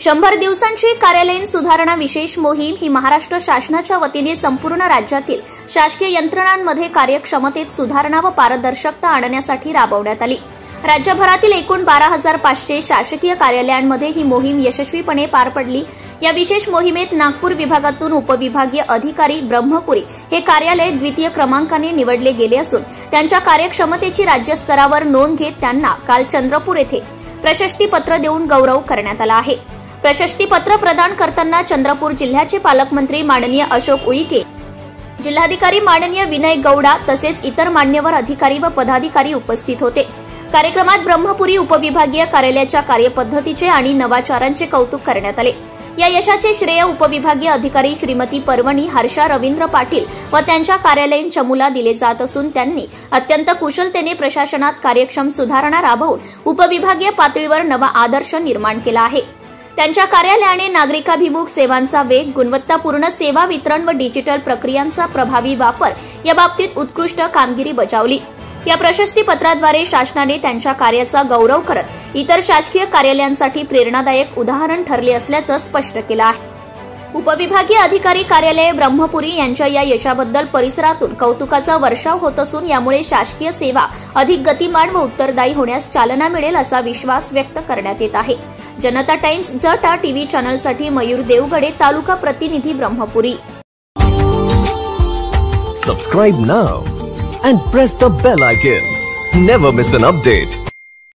100 दिवसांची कार्यालयीन सुधारणा विशेष मोहीम ही महाराष्ट्र शासनाच्या वतीने संपूर्ण राज्यातील शासकीय यंत्रणांमध्ये कार्यक्षमतेत सुधारणा व पारदर्शकता आणण्यासाठी राबवण्यात आली। राज्यभरातील एकूण 12,500 शासकीय कार्यालयांमध्ये ही मोहीम यशस्वीपणे पार पडली। या विशेष मोहिमेत नागपूर विभागातून उपविभागीय अधिकारी ब्रह्मपुरी हे कार्यालय द्वितीय क्रमांकाने निवडले गेले असून त्यांच्या कार्यक्षमतेची राज्यस्तरावर नोंद घेत त्यांना काल चंद्रपूर येथे प्रशस्तीपत्र देऊन गौरव करण्यात आला आहे। प्रशस्तीपत्र प्रदान करताना चंद्रपूर जिल्ह्याचे पालकमंत्री माननीय अशोक उईके, जिल्हाधिकारी माननीय विनय गौडा तसेच इतर मान्यवर अधिकारी व पदाधिकारी उपस्थित होते। कार्यक्रमात ब्रह्मपुरी उपविभागीय कार्यालयाच्या कार्यपद्धतीचे आणि नवाचारांचे कौतुक करण्यात आले। या यशाचे श्रेय उपविभागीय अधिकारी श्रीमती परवणी हर्षा रवींद्र पाटील व त्यांच्या कार्यालयीन चमूला दिले जात असून त्यांनी अत्यंत कुशलतेने प्रशासनात कार्यक्षम सुधारणा राबवून उपविभागीय पातळीवर नवा आदर्श निर्माण केला आहे। त्यांच्या कार्यालयाने नागरिकाभिमुख सेवांचा वेग, गुणवत्तापूर्ण सेवा वितरण व डिजिटल प्रक्रियांचा प्रभावी वापर याबाबतीत उत्कृष्ट कामगिरी बजावली। या प्रशस्तीपत्राद्वारे शासनाने त्यांच्या कार्याचा गौरव करत इतर शासकीय कार्यालयांसाठी प्रेरणादायक उदाहरण ठरले असल्याचं स्पष्ट केलं आहे। उपविभागीय अधिकारी कार्यालय ब्रह्मपुरी यांच्या या यशाबद्दल परिसरातून कौतुकाचा वर्षाव होत असून यामुळे शासकीय सेवा अधिक गतिमान व उत्तरदायी होण्यास चालना मिळेल असा विश्वास व्यक्त करण्यात येत आहे। जनता टाइम्स जटा टीव्ही चॅनलसाठी मयूर देवगडे, तालुका प्रतिनिधी Brahmpuri. Subscribe now and press the bell icon. Never miss an update.